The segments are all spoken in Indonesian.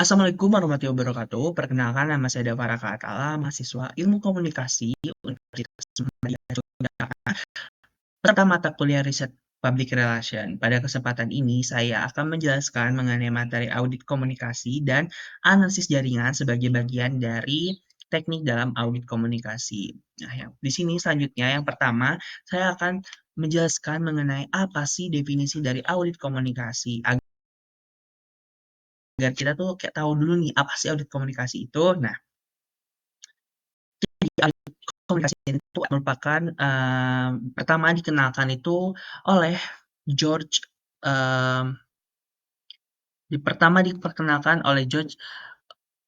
Assalamualaikum warahmatullahi wabarakatuh. Perkenalkan nama saya Dava Raka Atala, mahasiswa Ilmu Komunikasi Universitas Muhammadiyah Yogyakarta, peserta mata kuliah Riset Public Relation. Pada kesempatan ini, saya akan menjelaskan mengenai materi audit komunikasi dan analisis jaringan sebagai bagian dari teknik dalam audit komunikasi. Nah, di sini selanjutnya yang pertama, saya akan menjelaskan mengenai apa sih definisi dari audit komunikasi agar kita tuh kayak tahu dulu nih apa sih audit komunikasi itu. Nah, audit komunikasi itu merupakan pertama dikenalkan itu oleh George pertama diperkenalkan oleh George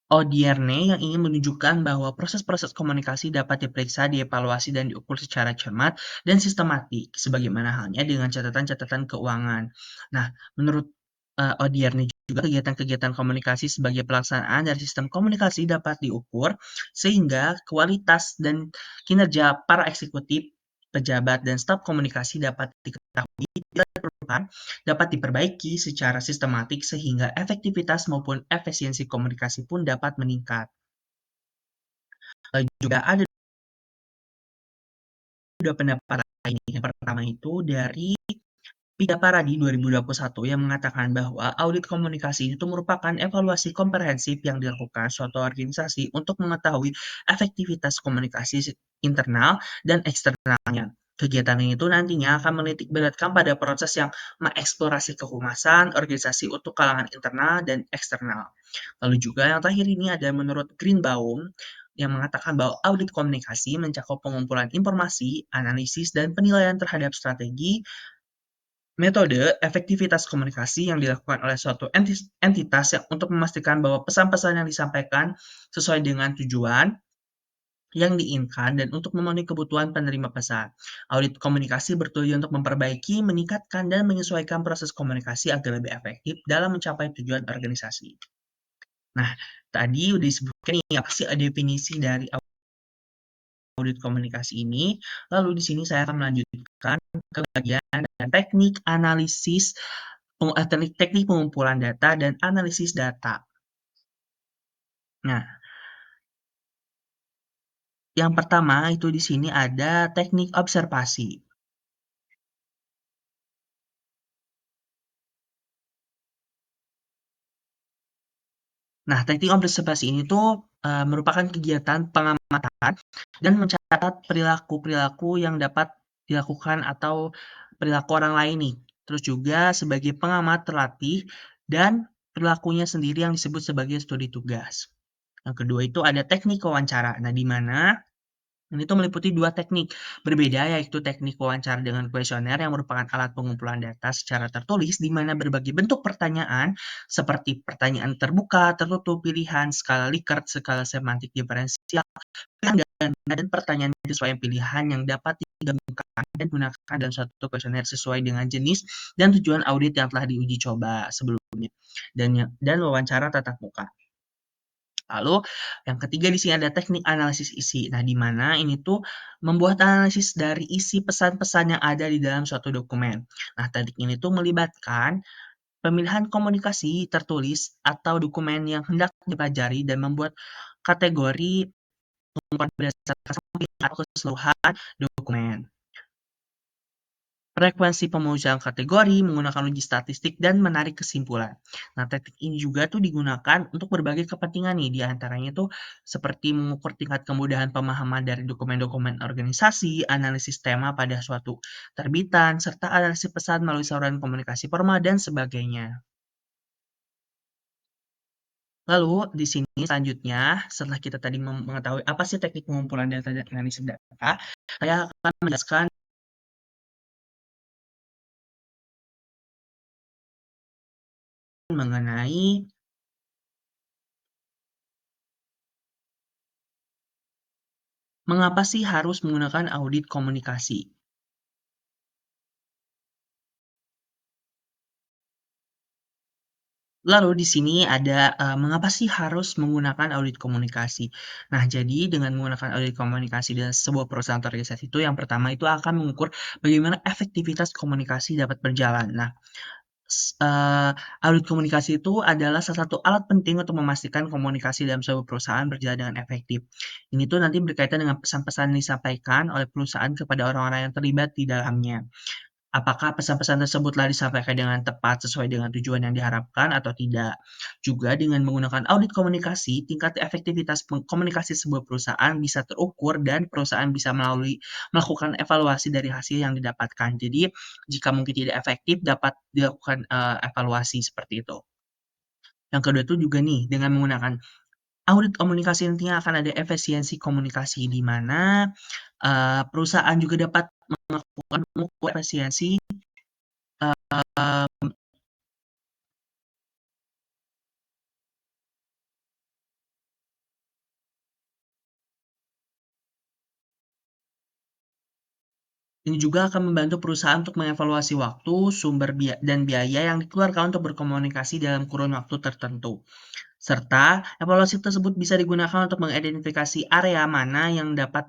Odierne yang ingin menunjukkan bahwa proses-proses komunikasi dapat diperiksa, dievaluasi, dan diukur secara cermat dan sistematik, sebagaimana halnya dengan catatan-catatan keuangan. Nah, menurut Odierne juga kegiatan-kegiatan komunikasi sebagai pelaksanaan dari sistem komunikasi dapat diukur sehingga kualitas dan kinerja para eksekutif, pejabat, dan staf komunikasi dapat diketahui bila diperlukan dapat diperbaiki secara sistematik sehingga efektivitas maupun efisiensi komunikasi pun dapat meningkat. Juga ada dua pendapat lain. Yang pertama itu dari Pika Paradi 2021 yang mengatakan bahwa audit komunikasi itu merupakan evaluasi komprehensif yang dilakukan suatu organisasi untuk mengetahui efektivitas komunikasi internal dan eksternalnya. Kegiatan ini itu nantinya akan menitik beratkan pada proses yang mengeksplorasi kehumasan organisasi untuk kalangan internal dan eksternal. Lalu juga yang terakhir ini ada menurut Greenbaum yang mengatakan bahwa audit komunikasi mencakup pengumpulan informasi, analisis, dan penilaian terhadap strategi, metode, efektivitas komunikasi yang dilakukan oleh suatu entitas yang untuk memastikan bahwa pesan-pesan yang disampaikan sesuai dengan tujuan yang diinginkan dan untuk memenuhi kebutuhan penerima pesan. Audit komunikasi bertujuan untuk memperbaiki, meningkatkan, dan menyesuaikan proses komunikasi agar lebih efektif dalam mencapai tujuan organisasi. Nah, tadi udah disebutkan nih apa sih definisi dari audit komunikasi ini. Lalu di sini saya akan melanjutkan ke bagian teknik analisis, teknik pengumpulan data dan analisis data. Nah, yang pertama itu di sini ada teknik observasi. Nah, teknik observasi ini tuh merupakan kegiatan pengamatan dan mencatat perilaku-perilaku yang dapat dilakukan atau perilaku orang lain nih. Terus juga sebagai pengamat terlatih dan perilakunya sendiri yang disebut sebagai studi tugas. Yang kedua itu ada teknik wawancara. Nah, di mana ini tuh meliputi dua teknik berbeda, yaitu teknik wawancara dengan kuesioner yang merupakan alat pengumpulan data secara tertulis, di mana berbagai bentuk pertanyaan seperti pertanyaan terbuka, tertutup, pilihan, skala Likert, skala semantik diferensial, dan pertanyaan sesuai pilihan yang dapat digabungkan dan digunakan dalam suatu kuesioner sesuai dengan jenis dan tujuan audit yang telah diuji coba sebelumnya, dan wawancara tatap muka. Lalu yang ketiga di sini ada teknik analisis isi. Nah, di mana ini tuh membuat analisis dari isi pesan-pesan yang ada di dalam suatu dokumen. Nah, teknik ini tuh melibatkan pemilihan komunikasi tertulis atau dokumen yang hendak dipelajari dan membuat kategori berdasarkan atau keseluruhan dokumen. Frekuensi pemecahan kategori, menggunakan uji statistik, dan menarik kesimpulan. Nah, teknik ini juga tuh digunakan untuk berbagai kepentingan nih, diantaranya tuh seperti mengukur tingkat kemudahan pemahaman dari dokumen-dokumen organisasi, analisis tema pada suatu terbitan, serta analisis pesan melalui saluran komunikasi formal, dan sebagainya. Lalu, di sini selanjutnya, setelah kita tadi mengetahui apa sih teknik pengumpulan data dan analisis data, saya akan menjelaskan mengenai mengapa sih harus menggunakan audit komunikasi. Lalu di sini ada mengapa sih harus menggunakan audit komunikasi. Nah, jadi dengan menggunakan audit komunikasi dalam sebuah perusahaan atau organisasi itu yang pertama itu akan mengukur bagaimana efektivitas komunikasi dapat berjalan. Nah, audit komunikasi itu adalah salah satu alat penting untuk memastikan komunikasi dalam sebuah perusahaan berjalan dengan efektif. Ini tuh nanti berkaitan dengan pesan-pesan yang disampaikan oleh perusahaan kepada orang-orang yang terlibat di dalamnya. Apakah pesan-pesan tersebut telah disampaikan dengan tepat sesuai dengan tujuan yang diharapkan atau tidak? Juga dengan menggunakan audit komunikasi, tingkat efektivitas komunikasi sebuah perusahaan bisa terukur dan perusahaan bisa melakukan evaluasi dari hasil yang didapatkan. Jadi, jika mungkin tidak efektif dapat dilakukan, evaluasi seperti itu. Yang kedua itu juga nih, dengan menggunakan audit komunikasi nantinya akan ada efisiensi komunikasi di mana, perusahaan juga dapat melakukan mengukur efisiensi, eee Ini juga akan membantu perusahaan untuk mengevaluasi waktu, sumber dan biaya yang dikeluarkan untuk berkomunikasi dalam kurun waktu tertentu. Serta evaluasi tersebut bisa digunakan untuk mengidentifikasi area mana yang dapat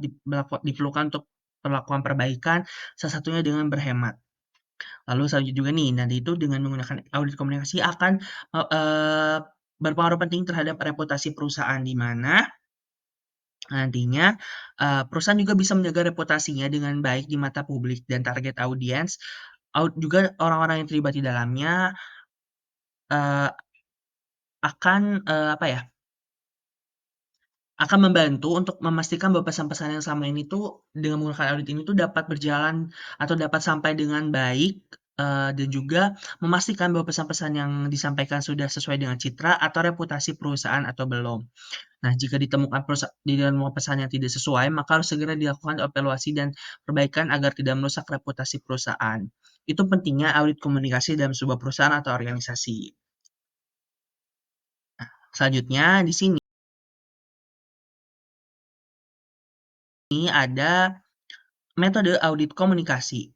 diperlukan untuk melakukan perbaikan, salah satunya dengan berhemat. Lalu selanjutnya juga nih, nanti itu dengan menggunakan audit komunikasi akan berpengaruh penting terhadap reputasi perusahaan, di mana nantinya, perusahaan juga bisa menjaga reputasinya dengan baik di mata publik dan target audiens, juga orang-orang yang terlibat di dalamnya, eee, akan, apa ya, akan membantu untuk memastikan bahwa pesan-pesan yang selama ini tuh dengan menggunakan audit ini tuh dapat berjalan atau dapat sampai dengan baik, dan juga memastikan bahwa pesan-pesan yang disampaikan sudah sesuai dengan citra atau reputasi perusahaan atau belum. Nah, jika ditemukan di dalam pesan yang tidak sesuai, maka harus segera dilakukan evaluasi dan perbaikan agar tidak merusak reputasi perusahaan. Itu pentingnya audit komunikasi dalam sebuah perusahaan atau organisasi. Selanjutnya, di sini ada metode audit komunikasi.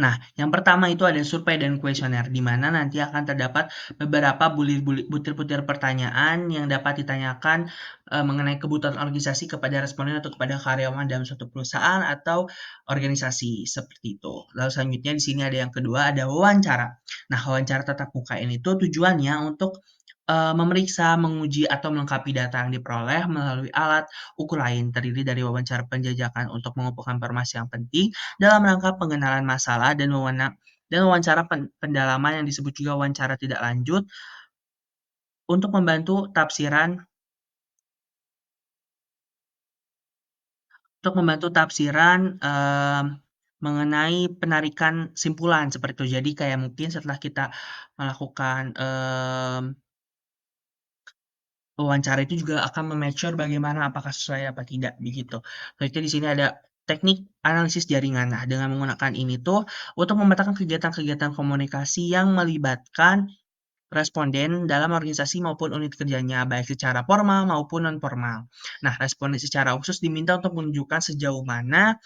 Nah, yang pertama itu ada survei dan kuesioner, di mana nanti akan terdapat beberapa butir-butir pertanyaan yang dapat ditanyakan mengenai kebutuhan organisasi kepada responden atau kepada karyawan dalam suatu perusahaan atau organisasi seperti itu. Lalu selanjutnya di sini ada yang kedua, ada wawancara. Nah, wawancara tatap muka ini tuh tujuannya untuk memeriksa, menguji, atau melengkapi data yang diperoleh melalui alat ukur lain, terdiri dari wawancara penjajakan untuk mengumpulkan informasi yang penting dalam rangka pengenalan masalah dan wawancara pendalaman yang disebut juga wawancara tidak lanjut untuk membantu tafsiran, mengenai penarikan simpulan seperti itu. Jadi kayak mungkin setelah kita melakukan, wawancara itu juga akan bagaimana apakah sesuai apa tidak begitu. Selanjutnya di sini ada teknik analisis jaringan. Nah, dengan menggunakan ini tuh untuk memetakan kegiatan-kegiatan komunikasi yang melibatkan responden dalam organisasi maupun unit kerjanya, baik secara formal maupun non formal. Nah, responden secara khusus diminta untuk menunjukkan sejauh mana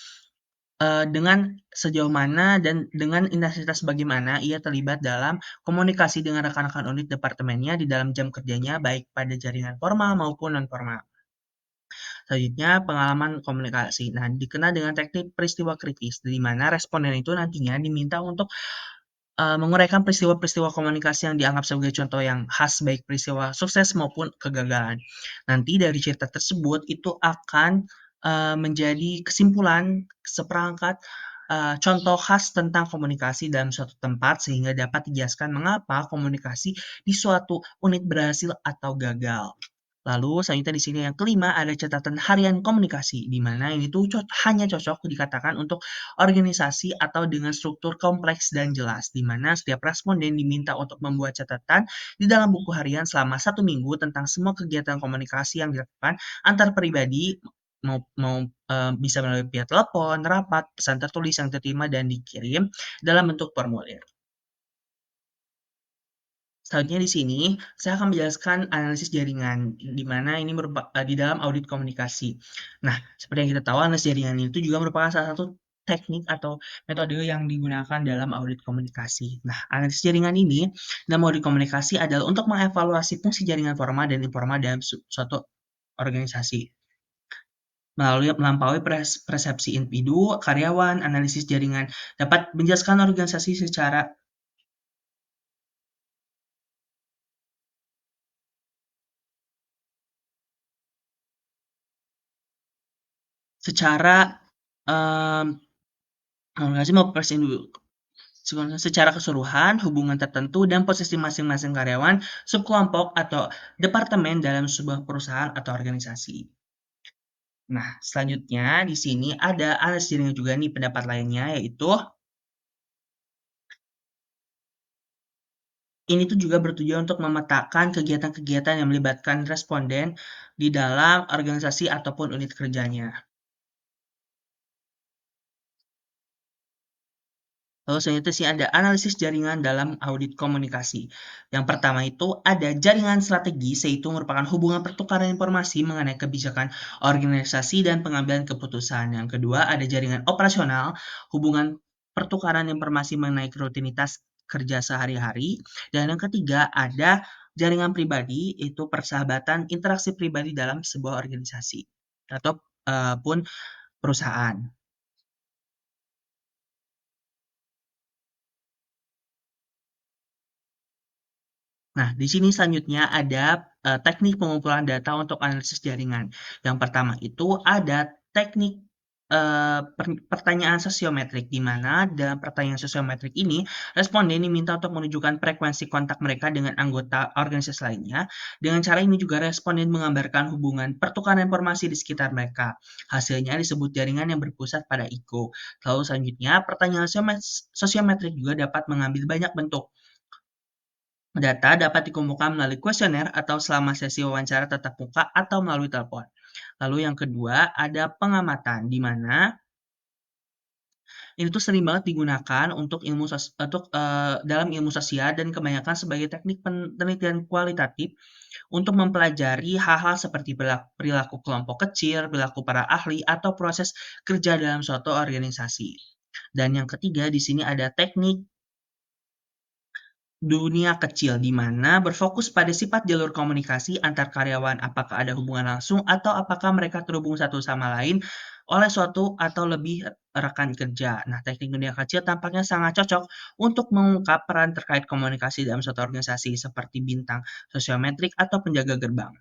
dan dengan intensitas bagaimana ia terlibat dalam komunikasi dengan rekan-rekan unit departemennya di dalam jam kerjanya, baik pada jaringan formal maupun non formal. Selanjutnya, pengalaman komunikasi. Nah, dikenal dengan teknik peristiwa kritis, di mana responden itu nantinya diminta untuk menguraikan peristiwa-peristiwa komunikasi yang dianggap sebagai contoh yang khas, baik peristiwa sukses maupun kegagalan. Nanti dari cerita tersebut itu akan menjadi kesimpulan seperangkat contoh khas tentang komunikasi dalam suatu tempat sehingga dapat dijelaskan mengapa komunikasi di suatu unit berhasil atau gagal. Lalu selanjutnya di sini yang kelima ada catatan harian komunikasi, di mana ini tuh hanya cocok dikatakan untuk organisasi atau dengan struktur kompleks dan jelas, di mana setiap responden diminta untuk membuat catatan di dalam buku harian selama 1 minggu tentang semua kegiatan komunikasi yang dilakukan antar pribadi mau mau bisa melalui via telepon, rapat, pesan tertulis yang diterima dan dikirim dalam bentuk formulir. Selanjutnya di sini, saya akan menjelaskan analisis jaringan, di mana ini di dalam audit komunikasi. Nah, seperti yang kita tahu analisis jaringan itu juga merupakan salah satu teknik atau metode yang digunakan dalam audit komunikasi. Nah, analisis jaringan ini dalam audit komunikasi adalah untuk mengevaluasi fungsi jaringan formal dan informal dalam suatu organisasi. Melalui melampaui persepsi individu, karyawan, analisis jaringan dapat menjelaskan organisasi secara, mmm, organisasi secara keseluruhan, hubungan tertentu, dan posisi masing-masing karyawan, subkelompok, atau departemen dalam sebuah perusahaan atau organisasi. Nah, selanjutnya di sini ada analisis jaringan juga nih pendapat lainnya, yaitu ini tuh juga bertujuan untuk memetakan kegiatan-kegiatan yang melibatkan responden di dalam organisasi ataupun unit kerjanya. Lalu selanjutnya sih ada analisis jaringan dalam audit komunikasi. Yang pertama itu ada jaringan strategis, yaitu merupakan hubungan pertukaran informasi mengenai kebijakan organisasi dan pengambilan keputusan. Yang kedua ada jaringan operasional, hubungan pertukaran informasi mengenai rutinitas kerja sehari-hari. Dan yang ketiga ada jaringan pribadi, yaitu persahabatan interaksi pribadi dalam sebuah organisasi atau pun perusahaan. Nah, di sini selanjutnya ada, teknik pengumpulan data untuk analisis jaringan. Yang pertama itu ada teknik, pertanyaan sosiometrik, di mana dalam pertanyaan sosiometrik ini, responden diminta untuk menunjukkan frekuensi kontak mereka dengan anggota organisasi lainnya. Dengan cara ini juga responden menggambarkan hubungan pertukaran informasi di sekitar mereka. Hasilnya disebut jaringan yang berpusat pada ego. Lalu selanjutnya, pertanyaan sosiometrik juga dapat mengambil banyak bentuk. Data dapat dikumpulkan melalui kuesioner atau selama sesi wawancara tatap muka atau melalui telepon. Lalu yang kedua ada pengamatan, di mana ini tuh sering banget digunakan untuk dalam ilmu sosial dan kebanyakan sebagai teknik penelitian kualitatif untuk mempelajari hal-hal seperti perilaku kelompok kecil, perilaku para ahli, atau proses kerja dalam suatu organisasi. Dan yang ketiga di sini ada teknik dunia kecil, di mana berfokus pada sifat jalur komunikasi antar karyawan, apakah ada hubungan langsung atau apakah mereka terhubung satu sama lain oleh suatu atau lebih rekan kerja. Nah, teknik dunia kecil tampaknya sangat cocok untuk mengungkap peran terkait komunikasi dalam suatu organisasi seperti bintang sosiometrik atau penjaga gerbang.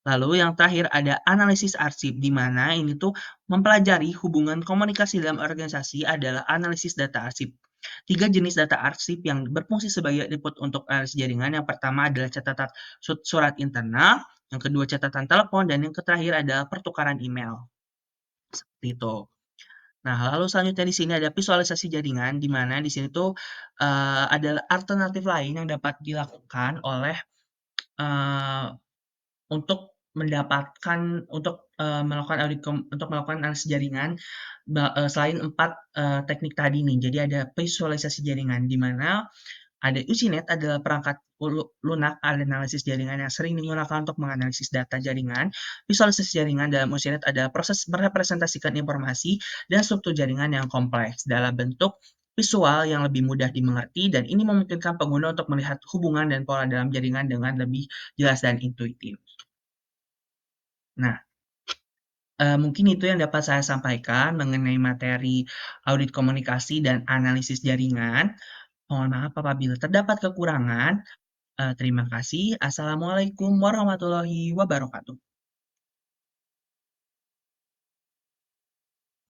Lalu yang terakhir ada analisis arsip, di mana ini tuh mempelajari hubungan komunikasi dalam organisasi adalah analisis data arsip. Tiga jenis data arsip yang berfungsi sebagai input untuk analisis jaringan. Yang pertama adalah catatan surat internal, yang kedua catatan telepon, dan yang terakhir adalah pertukaran email. Seperti itu. Nah, lalu selanjutnya di sini ada visualisasi jaringan, di mana di sini tuh adalah alternatif lain yang dapat dilakukan oleh eh, untuk mendapatkan melakukan untuk melakukan analisis jaringan selain 4 teknik tadi nih. Jadi ada visualisasi jaringan, di mana ada UCINET adalah perangkat lunak analisis jaringan yang sering digunakan untuk menganalisis data jaringan. Visualisasi jaringan dalam UCINET adalah proses merepresentasikan informasi dan struktur jaringan yang kompleks dalam bentuk visual yang lebih mudah dimengerti, dan ini memungkinkan pengguna untuk melihat hubungan dan pola dalam jaringan dengan lebih jelas dan intuitif. Nah, mungkin itu yang dapat saya sampaikan mengenai materi audit komunikasi dan analisis jaringan. Mohon maaf apabila terdapat kekurangan. Terima kasih. Assalamualaikum warahmatullahi wabarakatuh.